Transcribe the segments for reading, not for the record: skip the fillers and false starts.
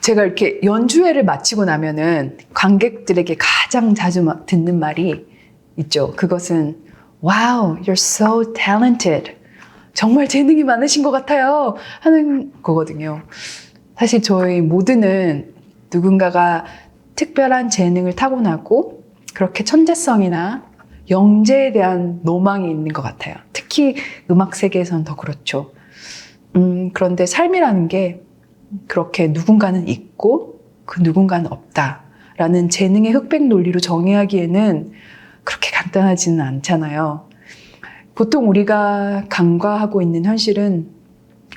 제가 이렇게 연주회를 마치고 나면은 관객들에게 가장 자주 듣는 말이 있죠. 그것은 Wow, you're so talented. 정말 재능이 많으신 것 같아요. 하는 거거든요. 사실 저희 모두는 누군가가 특별한 재능을 타고나고 그렇게 천재성이나 영재에 대한 로망이 있는 것 같아요. 특히 음악 세계에서는 더 그렇죠. 그런데 삶이라는 게 그렇게 누군가는 있고 그 누군가는 없다라는 재능의 흑백 논리로 정의하기에는 그렇게 간단하지는 않잖아요. 보통 우리가 간과하고 있는 현실은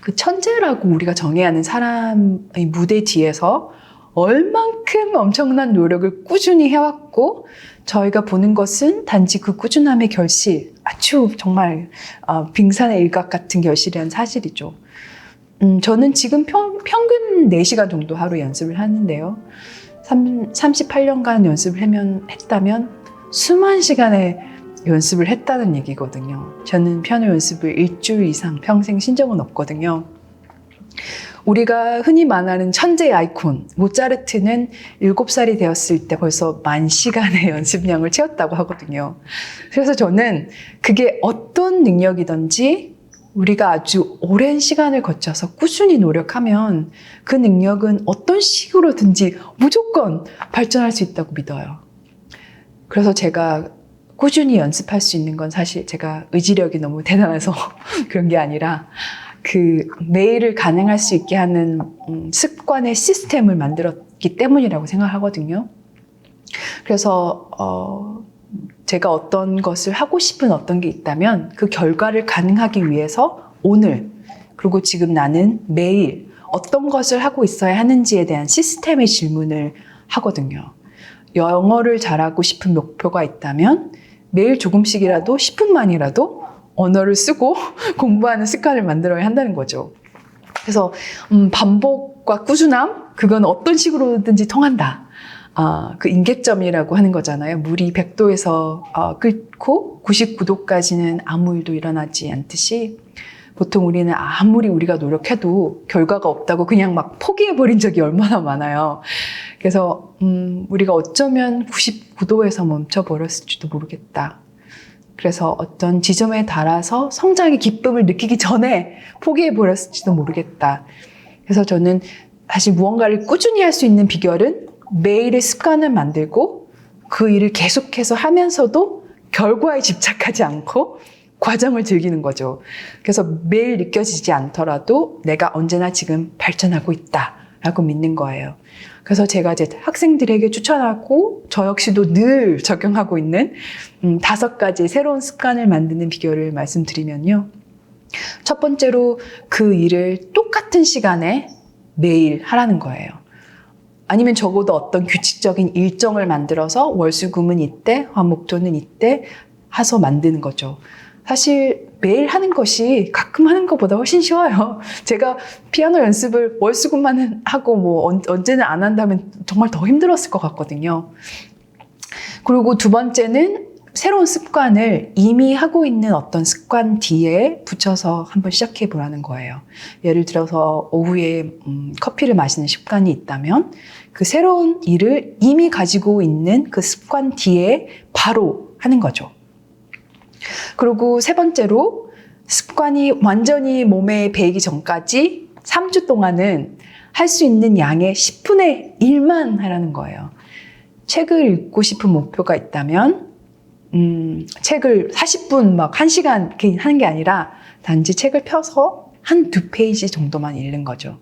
그 천재라고 우리가 정의하는 사람의 무대 뒤에서 얼만큼 엄청난 노력을 꾸준히 해왔고 저희가 보는 것은 단지 그 꾸준함의 결실, 아주 정말 빙산의 일각 같은 결실이라는 사실이죠. 저는 지금 평균 4시간 정도 하루 연습을 하는데요. 38년간 연습을 했다면 수만 시간의 연습을 했다는 얘기거든요. 저는 피아노 연습을 일주일 이상 평생 쉰 적은 없거든요. 우리가 흔히 말하는 천재의 아이콘, 모차르트는 7살이 되었을 때 벌써 10,000시간의 연습량을 채웠다고 하거든요. 그래서 저는 그게 어떤 능력이든지 우리가 아주 오랜 시간을 거쳐서 꾸준히 노력하면 그 능력은 어떤 식으로든지 무조건 발전할 수 있다고 믿어요. 그래서 제가 꾸준히 연습할 수 있는 건 사실 제가 의지력이 너무 대단해서 그런 게 아니라 그 매일을 가능할 수 있게 하는 습관의 시스템을 만들었기 때문이라고 생각하거든요. 그래서 제가 어떤 것을 하고 싶은 어떤 게 있다면 그 결과를 가능하기 위해서 오늘 그리고 지금 나는 매일 어떤 것을 하고 있어야 하는지에 대한 시스템의 질문을 하거든요. 영어를 잘하고 싶은 목표가 있다면 매일 조금씩이라도 10분만이라도 언어를 쓰고 공부하는 습관을 만들어야 한다는 거죠. 그래서 반복과 꾸준함, 그건 어떤 식으로든지 통한다. 그 임계점이라고 하는 거잖아요. 물이 100도에서 끓고 99도까지는 아무 일도 일어나지 않듯이 보통 우리는 아무리 우리가 노력해도 결과가 없다고 그냥 막 포기해버린 적이 얼마나 많아요. 그래서 우리가 어쩌면 99도에서 멈춰버렸을지도 모르겠다. 그래서 어떤 지점에 달아서 성장의 기쁨을 느끼기 전에 포기해버렸을지도 모르겠다. 그래서 저는 사실 무언가를 꾸준히 할 수 있는 비결은 매일의 습관을 만들고 그 일을 계속해서 하면서도 결과에 집착하지 않고 과정을 즐기는 거죠. 그래서 매일 느껴지지 않더라도 내가 언제나 지금 발전하고 있다라고 믿는 거예요. 그래서 제가 이제 학생들에게 추천하고 저 역시도 늘 적용하고 있는 5가지 새로운 습관을 만드는 비결을 말씀드리면요. 첫 번째로 그 일을 똑같은 시간에 매일 하라는 거예요. 아니면 적어도 어떤 규칙적인 일정을 만들어서 월수금은 이때, 화목토는 이때 해서 만드는 거죠. 사실 매일 하는 것이 가끔 하는 것보다 훨씬 쉬워요. 제가 피아노 연습을 월수금만 하고 뭐 언제는 안 한다면 정말 더 힘들었을 것 같거든요. 그리고 두 번째는 새로운 습관을 이미 하고 있는 어떤 습관 뒤에 붙여서 한번 시작해 보라는 거예요. 예를 들어서 오후에 커피를 마시는 습관이 있다면 그 새로운 일을 이미 가지고 있는 그 습관 뒤에 바로 하는 거죠. 그리고 세 번째로 습관이 완전히 몸에 배이기 전까지 3주 동안은 할 수 있는 양의 10분의 1만 하라는 거예요. 책을 읽고 싶은 목표가 있다면 책을 40분 막 1시간 하는 게 아니라 단지 책을 펴서 한 2페이지 정도만 읽는 거죠.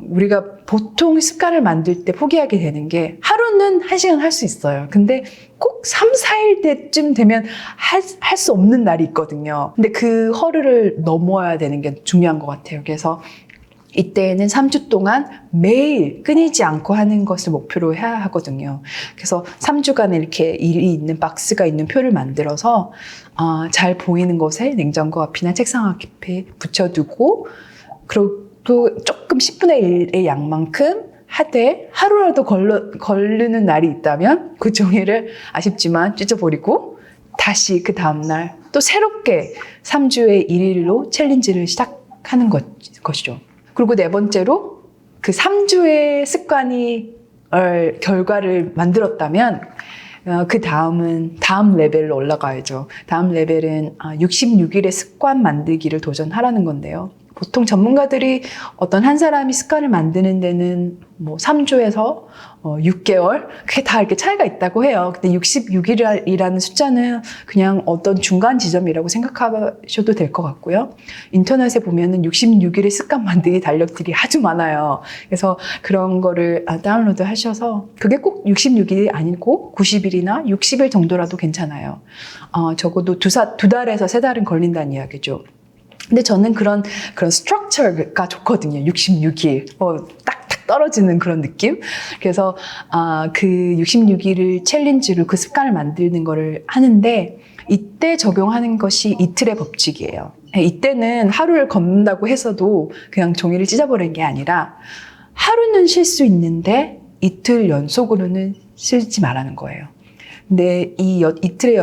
우리가 보통 습관을 만들 때 포기하게 되는 게 하루는 1시간 할 수 있어요. 근데 꼭 3, 4일 때쯤 되면 할 수 없는 날이 있거든요. 근데 그 허르를 넘어야 되는 게 중요한 것 같아요. 그래서 이때에는 3주 동안 매일 끊이지 않고 하는 것을 목표로 해야 하거든요. 그래서 3주간에 이렇게 일이 있는 박스가 있는 표를 만들어서 잘 보이는 곳에 냉장고 앞이나 책상 앞에 붙여두고 그리고 조금 10분의 1의 양만큼 하되 하루라도 걸르는 날이 있다면 그 종이를 아쉽지만 찢어버리고 다시 그 다음날 또 새롭게 3주의 1일로 챌린지를 시작하는 것이죠. 그리고 네 번째로 그 3주의 습관이 결과를 만들었다면 그 다음 레벨로 올라가야죠. 다음 레벨은 66일의 습관 만들기를 도전하라는 건데요. 보통 전문가들이 어떤 한 사람이 습관을 만드는 데는 뭐 3주에서 6개월 그게 다 이렇게 차이가 있다고 해요. 근데 66일이라는 숫자는 그냥 어떤 중간 지점이라고 생각하셔도 될 것 같고요. 인터넷에 보면은 66일의 습관 만들기 달력들이 아주 많아요. 그래서 그런 거를 다운로드 하셔서 그게 꼭 66일이 아니고 90일이나 60일 정도라도 괜찮아요. 적어도 두 달에서 3달은 걸린다는 이야기죠. 근데 저는 그런 스트럭처가 좋거든요. 66일. 딱딱 떨어지는 그런 느낌? 그래서, 그 66일을 챌린지로 그 습관을 만드는 거를 하는데, 이때 적용하는 것이 이틀의 법칙이에요. 이때는 하루를 걷는다고 해서도 그냥 종이를 찢어버리는 게 아니라, 하루는 쉴 수 있는데, 이틀 연속으로는 쉬지 말라는 거예요. 근데 이 이틀의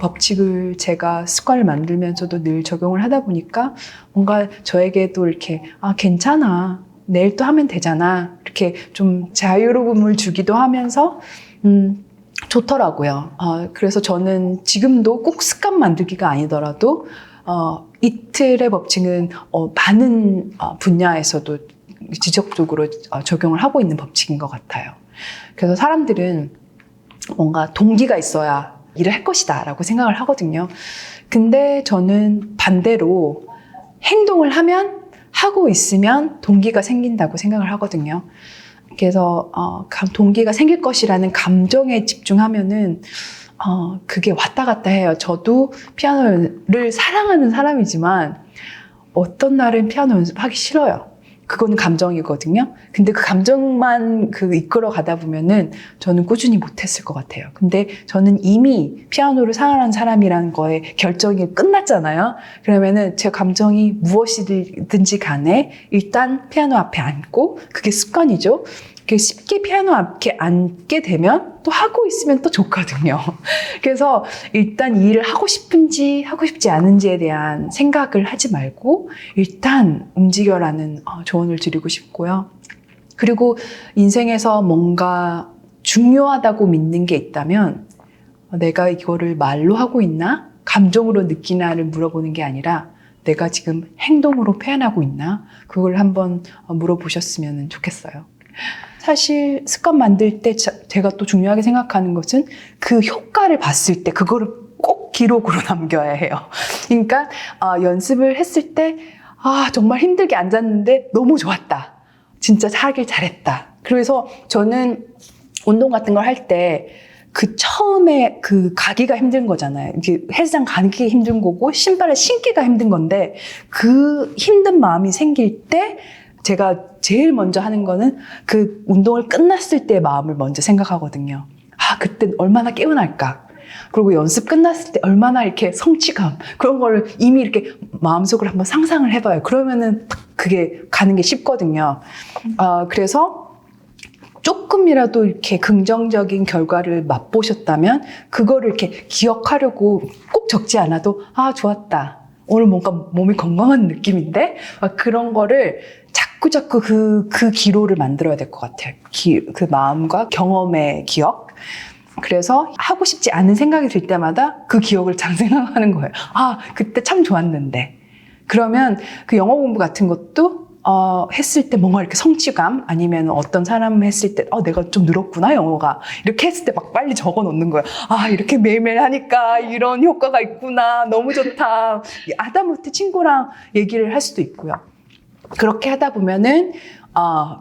법칙을 제가 습관을 만들면서도 늘 적용을 하다 보니까 뭔가 저에게도 이렇게 괜찮아. 내일 또 하면 되잖아. 이렇게 좀 자유로움을 주기도 하면서 좋더라고요. 그래서 저는 지금도 꼭 습관 만들기가 아니더라도 이틀의 법칙은 많은 분야에서도 지속적으로 적용을 하고 있는 법칙인 것 같아요. 그래서 사람들은 뭔가 동기가 있어야 일을 할 것이다 라고 생각을 하거든요. 근데 저는 반대로 행동을 하고 있으면 동기가 생긴다고 생각을 하거든요. 그래서 동기가 생길 것이라는 감정에 집중하면은 그게 왔다 갔다 해요. 저도 피아노를 사랑하는 사람이지만 어떤 날은 피아노 연습하기 싫어요. 그건 감정이거든요. 근데 그 감정만 이끌어 가다 보면은 저는 꾸준히 못했을 것 같아요. 근데 저는 이미 피아노를 사랑하는 사람이라는 거에 결정이 끝났잖아요. 그러면은 제 감정이 무엇이든지 간에 일단 피아노 앞에 앉고 그게 습관이죠. 쉽게 피아노 앞에 앉게 되면 또 하고 있으면 또 좋거든요. 그래서 일단 이 일을 하고 싶은지 하고 싶지 않은지에 대한 생각을 하지 말고 일단 움직여라는 조언을 드리고 싶고요. 그리고 인생에서 뭔가 중요하다고 믿는 게 있다면 내가 이거를 말로 하고 있나? 감정으로 느끼나를 물어보는 게 아니라 내가 지금 행동으로 표현하고 있나? 그걸 한번 물어보셨으면 좋겠어요. 사실 습관 만들 때 제가 또 중요하게 생각하는 것은 그 효과를 봤을 때 그거를 꼭 기록으로 남겨야 해요. 그러니까 연습을 했을 때 정말 힘들게 앉았는데 너무 좋았다. 진짜 하길 잘했다. 그래서 저는 운동 같은 걸 할 때 처음에 가기가 힘든 거잖아요. 이게 헬스장 가기 힘든 거고 신발을 신기가 힘든 건데 그 힘든 마음이 생길 때 제가 제일 먼저 하는 거는 그 운동을 끝났을 때의 마음을 먼저 생각하거든요. 그때 얼마나 개운할까. 그리고 연습 끝났을 때 얼마나 이렇게 성취감, 그런 걸 이미 이렇게 마음속으로 한번 상상을 해봐요. 그러면은 그게 가는 게 쉽거든요. 그래서 조금이라도 이렇게 긍정적인 결과를 맛보셨다면 그거를 이렇게 기억하려고 꼭 적지 않아도 좋았다. 오늘 뭔가 몸이 건강한 느낌인데? 그런 거를 자꾸 그 기로를 만들어야 될 것 같아요. 그 마음과 경험의 기억. 그래서 하고 싶지 않은 생각이 들 때마다 그 기억을 생각하는 거예요. 그때 참 좋았는데. 그러면 그 영어 공부 같은 것도 했을 때 뭔가 이렇게 성취감, 아니면 어떤 사람 했을 때 내가 좀 늘었구나 영어가, 이렇게 했을 때 막 빨리 적어 놓는 거예요. 이렇게 매일매일 하니까 이런 효과가 있구나, 너무 좋다. 하다못해 친구랑 얘기를 할 수도 있고요. 그렇게 하다 보면은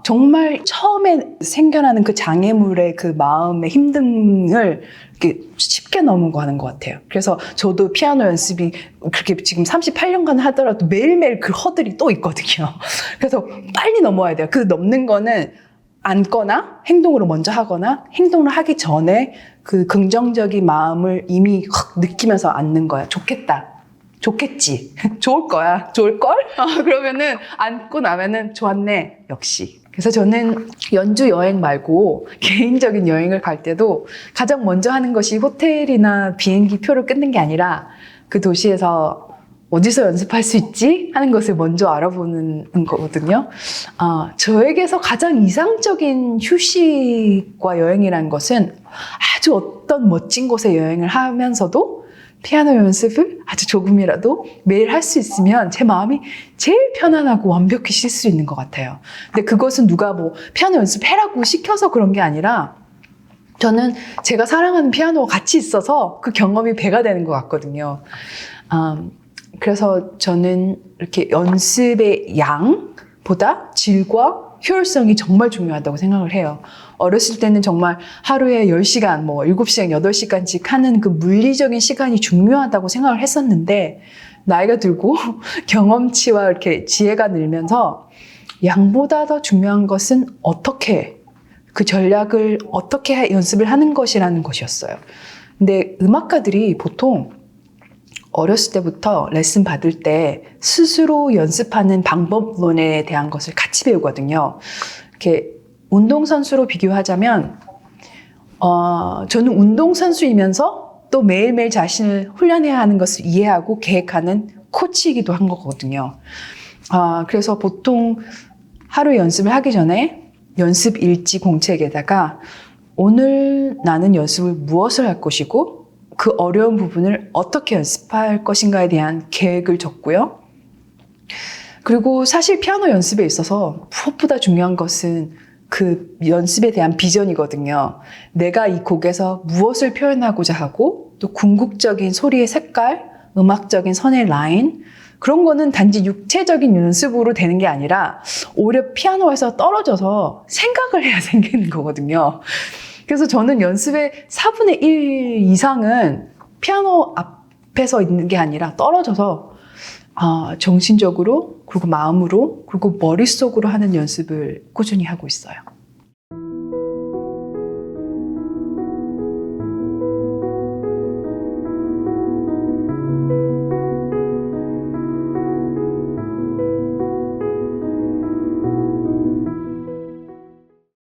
정말 처음에 생겨나는 그 장애물의 그 마음의 힘듦을 이렇게 쉽게 넘어가는 것 같아요. 그래서 저도 피아노 연습이 그렇게 지금 38년간 하더라도 매일매일 그 허들이 또 있거든요. 그래서 빨리 넘어야 돼요. 그 넘는 거는 앉거나 행동으로 먼저 하거나 행동을 하기 전에 그 긍정적인 마음을 이미 확 느끼면서 앉는 거야. 좋겠지. 좋을 거야. 좋을걸? 그러면은 앉고 나면은 좋았네. 역시. 그래서 저는 연주 여행 말고 개인적인 여행을 갈 때도 가장 먼저 하는 것이 호텔이나 비행기 표를 끊는 게 아니라 그 도시에서 어디서 연습할 수 있지? 하는 것을 먼저 알아보는 거거든요. 저에게서 가장 이상적인 휴식과 여행이라는 것은 아주 어떤 멋진 곳에 여행을 하면서도 피아노 연습을 아주 조금이라도 매일 할 수 있으면 제 마음이 제일 편안하고 완벽히 쉴 수 있는 것 같아요. 근데 그것은 누가 뭐 피아노 연습해라고 시켜서 그런 게 아니라 저는 제가 사랑하는 피아노가 같이 있어서 그 경험이 배가 되는 것 같거든요. 그래서 저는 이렇게 연습의 양보다 질과 효율성이 정말 중요하다고 생각을 해요. 어렸을 때는 정말 하루에 10시간, 7시간, 8시간씩 하는 그 물리적인 시간이 중요하다고 생각을 했었는데 나이가 들고 경험치와 이렇게 지혜가 늘면서 양보다 더 중요한 것은 어떻게 그 전략을 어떻게 연습을 하는 것이라는 것이었어요. 근데 음악가들이 보통 어렸을 때부터 레슨 받을 때 스스로 연습하는 방법론에 대한 것을 같이 배우거든요. 이렇게 운동선수로 비교하자면, 저는 운동선수이면서 또 매일매일 자신을 훈련해야 하는 것을 이해하고 계획하는 코치이기도 한 거거든요. 그래서 보통 하루 연습을 하기 전에 연습 일지 공책에다가 오늘 나는 연습을 무엇을 할 것이고 그 어려운 부분을 어떻게 연습할 것인가에 대한 계획을 적고요. 그리고 사실 피아노 연습에 있어서 무엇보다 중요한 것은 그 연습에 대한 비전이거든요. 내가 이 곡에서 무엇을 표현하고자 하고 또 궁극적인 소리의 색깔, 음악적인 선의 라인, 그런 거는 단지 육체적인 연습으로 되는 게 아니라 오히려 피아노에서 떨어져서 생각을 해야 생기는 거거든요. 그래서 저는 연습의 4분의 1 이상은 피아노 앞에서 있는 게 아니라 떨어져서 정신적으로 그리고 마음으로 그리고 머릿속으로 하는 연습을 꾸준히 하고 있어요.